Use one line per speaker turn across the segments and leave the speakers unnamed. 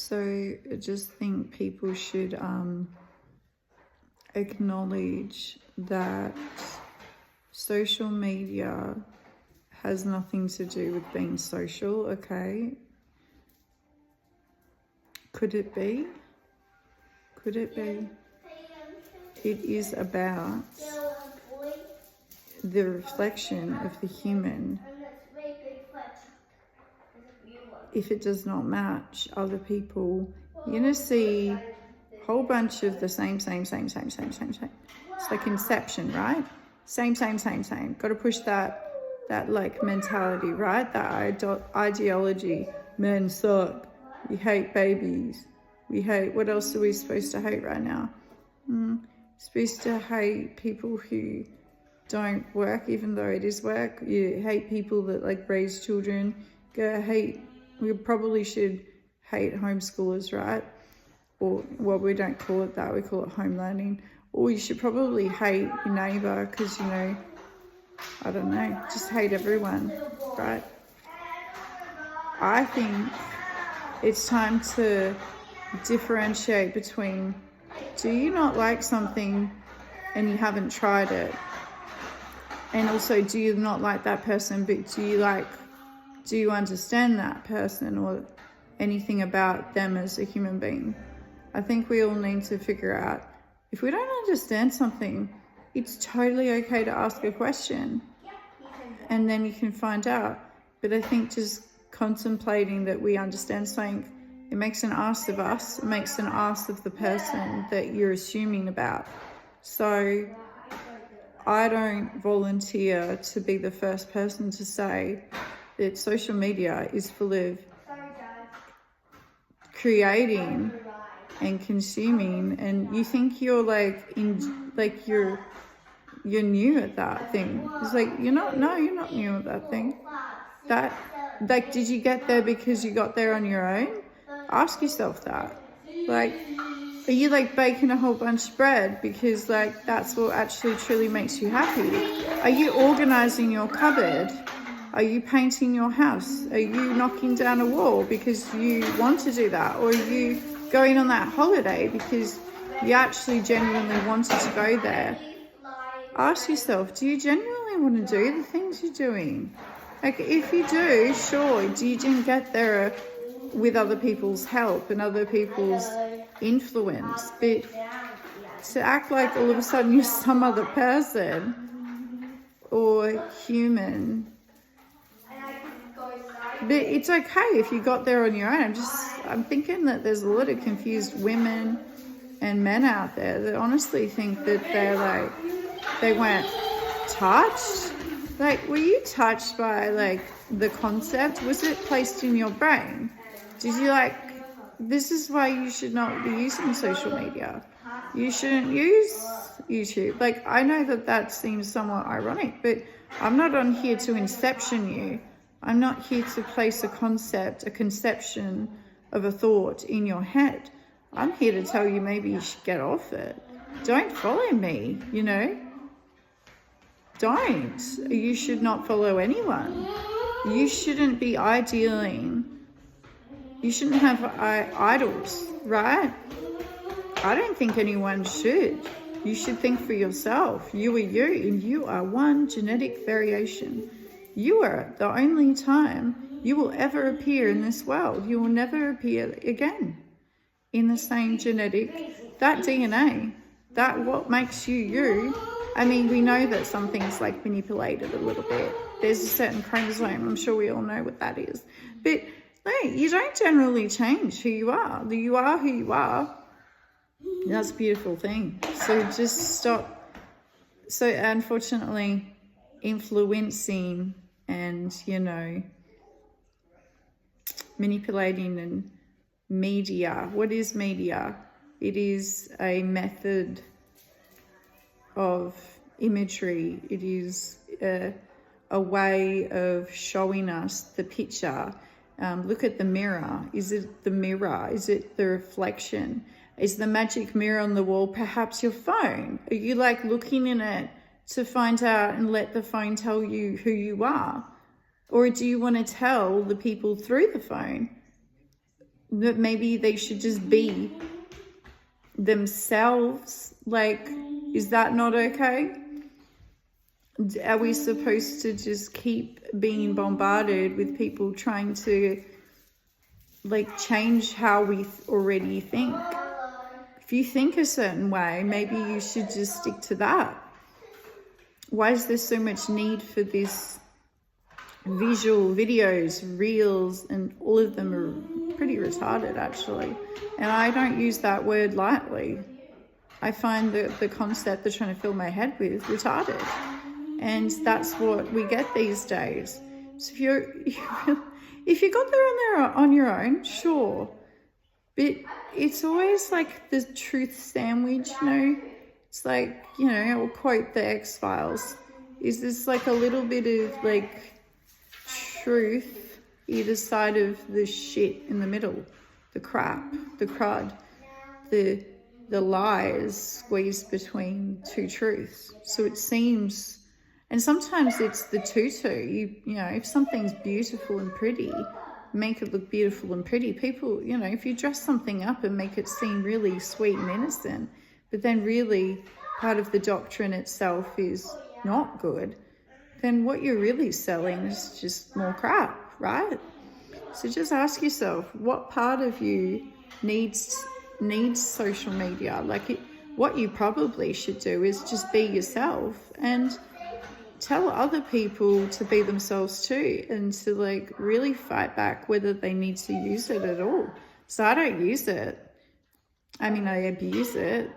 So I just think people should acknowledge that social media has nothing to do with being social, okay? Could it be? Could it be? It is about the reflection of the human. If it does not match other people, you're going to see a whole bunch of the same. It's like Inception, right? Same. Got to push that like mentality, right? That ideology. Men suck. We hate babies. We hate, what else are we supposed to hate right now? Supposed to hate people who don't work, even though it is work. You hate people that like raise children. We probably should hate homeschoolers, right? Or, well, we don't call it that, we call it home learning. Or you should probably hate your neighbour because, you know, I don't know, just hate everyone, right? I think it's time to differentiate between, do you not like something and you haven't tried it? And also, do you not like that person, but do you understand that person or anything about them as a human being? I think we all need to figure out, if we don't understand something, it's totally okay to ask a question and then you can find out. But I think just contemplating that we understand something, it makes an ass of us, it makes an ass of the person that you're assuming about. So I don't volunteer to be the first person to say that social media is full of creating and consuming, and you think you're you're new at that thing. It's like, you're not new at that thing. That, like, did you get there because you got there on your own? Ask yourself that. Like, are you like baking a whole bunch of bread because like that's what actually truly makes you happy? Are you organizing your cupboard? Are you painting your house? Are you knocking down a wall because you want to do that? Or are you going on that holiday because you actually genuinely wanted to go there? Ask yourself, do you genuinely want to do the things you're doing? Like, if you do, sure, you didn't get there with other people's help and other people's influence, but to act like all of a sudden you're some other person or human, but it's okay if you got there on your own. I'm thinking that there's a lot of confused women and men out there that honestly think that they weren't touched. Like, were you touched by like the concept? Was it placed in your brain? Did you this is why you should not be using social media. You shouldn't use YouTube. Like, I know that seems somewhat ironic, but I'm not on here to inception you. I'm not here to place a conception of a thought in your head. I'm here to tell you maybe you should get off it. Don't follow me, you know? Don't. You should not follow anyone. You shouldn't be idealing. You shouldn't have idols, right? I don't think anyone should. You should think for yourself. You are you, and you are one genetic variation. You are the only time you will ever appear in this world. You will never appear again in the same genetic, that DNA, that what makes you. I mean, we know that something's like manipulated a little bit. There's a certain chromosome. I'm sure we all know what that is. But hey, you don't generally change who you are. You are who you are. That's a beautiful thing. So just stop. So unfortunately, influencing and, you know, manipulating and media. What is media? It is a method of imagery. It is a way of showing us the picture. Look at the mirror. Is it the mirror? Is it the reflection? Is the magic mirror on the wall perhaps your phone? Are you like looking in it to find out and let the phone tell you who you are? Or do you want to tell the people through the phone that maybe they should just be themselves. Like, is that not okay? Are we supposed to just keep being bombarded with people trying to like change how we already think? If you think a certain way, maybe you should just stick to that. Why is there so much need for this visual videos, reels, and all of them are pretty retarded actually? And I don't use that word lightly. I find that the concept they're trying to fill my head with retarded. And that's what we get these days. So if you got there on your own, sure. But it's always like the truth sandwich, you know? It's like, you know, I'll quote the X-Files. Is this like a little bit of like truth either side of the shit in the middle? The crap, the crud, the lies squeezed between two truths. So it seems... And sometimes it's the two. You know, if something's beautiful and pretty, make it look beautiful and pretty. People, you know, if you dress something up and make it seem really sweet and innocent, but then really part of the doctrine itself is not good, then what you're really selling is just more crap, right? So just ask yourself, what part of you needs social media? Like, what you probably should do is just be yourself and tell other people to be themselves too, and to like really fight back whether they need to use it at all. So I don't use it. I mean, I abuse it,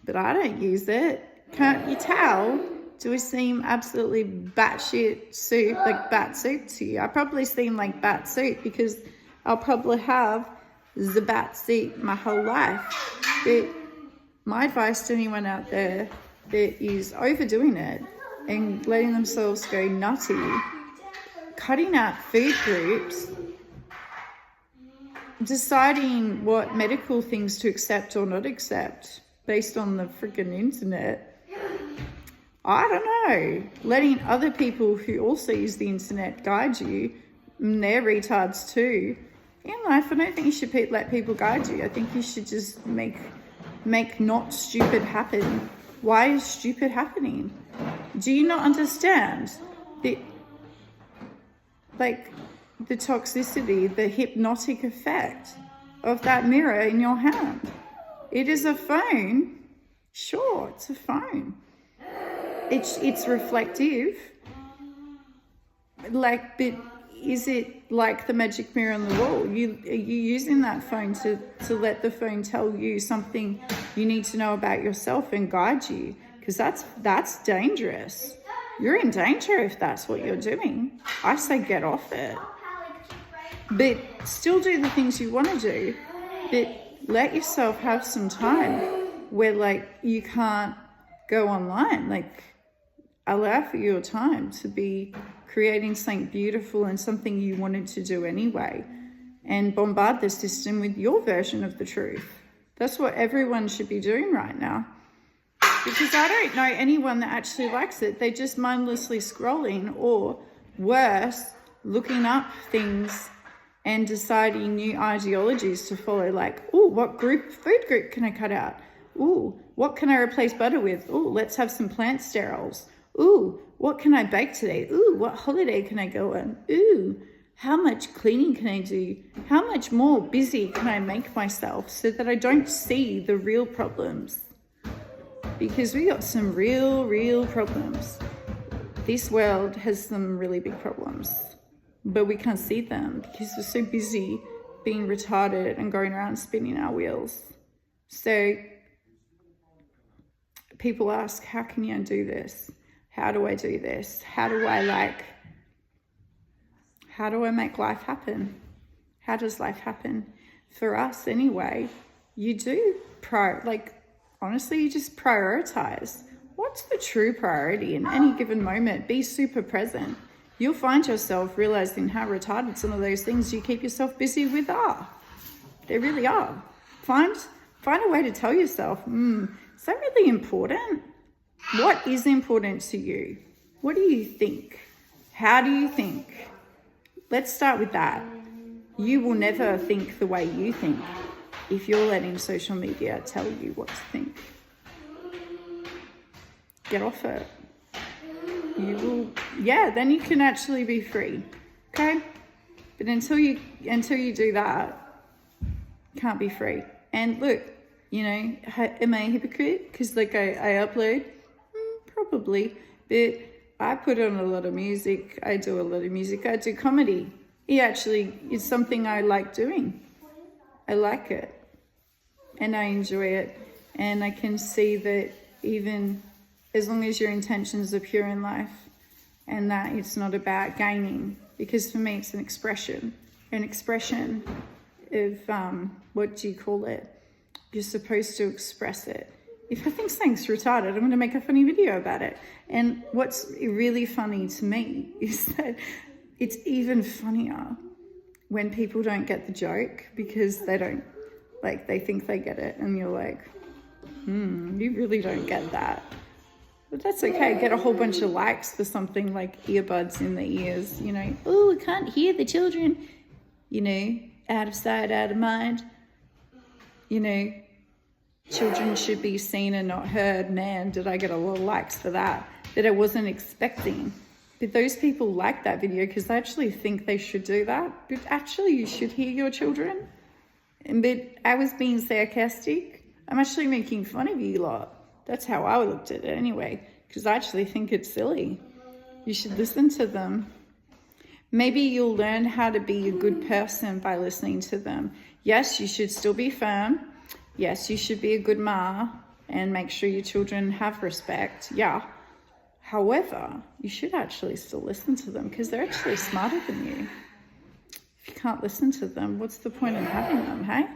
but I don't use it. Can't you tell? Do I seem absolutely batshit soup, like bat soup to you? I probably seem like bat soup because I'll probably have the bat soup my whole life. But my advice to anyone out there that is overdoing it and letting themselves go nutty, cutting out food groups, deciding what medical things to accept or not accept based on the freaking internet. I don't know. Letting other people who also use the internet guide you, and they're retards too. In life, I don't think you should let people guide you. I think you should just make not stupid happen. Why is stupid happening? Do you not understand the toxicity, the hypnotic effect of that mirror in your hand? It is a phone. Sure, it's a phone. It's reflective. Like, but is it like the magic mirror on the wall? Are you using that phone to let the phone tell you something you need to know about yourself and guide you? Because that's dangerous. You're in danger if that's what you're doing. I say get off it. But still do the things you want to do. But let yourself have some time where like you can't go online. Like, allow for your time to be creating something beautiful and something you wanted to do anyway, and bombard the system with your version of the truth. That's what everyone should be doing right now. Because I don't know anyone that actually likes it. They're just mindlessly scrolling, or worse, looking up things and deciding new ideologies to follow. Like, oh, what food group can I cut out? Ooh, what can I replace butter with? Ooh, let's have some plant sterols. Ooh, what can I bake today? Ooh, what holiday can I go on? Ooh, how much cleaning can I do? How much more busy can I make myself so that I don't see the real problems? Because we got some real problems. This world has some really big problems, but we can't see them because we're so busy being retarded and going around spinning our wheels. So people ask, how can you undo this? How do I do this? How do I make life happen? How does life happen? For us anyway, you do honestly, you just prioritize. What's the true priority in any given moment? Be super present. You'll find yourself realizing how retarded some of those things you keep yourself busy with are. They really are. Find a way to tell yourself, is that really important? What is important to you? What do you think? How do you think? Let's start with that. You will never think the way you think if you're letting social media tell you what to think. Get off it. You will, then you can actually be free, okay? But until you do that, you can't be free. And look, you know, am I a hypocrite? Because like I upload? Probably. But I put on a lot of music. I do a lot of music. I do comedy. It actually is something I like doing. I like it. And I enjoy it. And I can see that even as long as your intentions are pure in life and that it's not about gaining, because for me it's an expression of, what do you call it? You're supposed to express it. If I think something's retarded, I'm going to make a funny video about it. And what's really funny to me is that it's even funnier when people don't get the joke because they don't, like, they think they get it. And you're like, you really don't get that. But that's okay. Get a whole bunch of likes for something like earbuds in the ears, you know. Oh, I can't hear the children. You know, out of sight, out of mind. You know, children should be seen and not heard. Man, did I get a lot of likes for that I wasn't expecting. But those people like that video because they actually think they should do that. But actually, you should hear your children. But I was being sarcastic. I'm actually making fun of you lot. That's how I looked at it anyway, because I actually think it's silly. You should listen to them. Maybe you'll learn how to be a good person by listening to them. Yes, you should still be firm. Yes, you should be a good ma and make sure your children have respect. Yeah. However, you should actually still listen to them because they're actually smarter than you. If you can't listen to them, what's the point in having them, hey?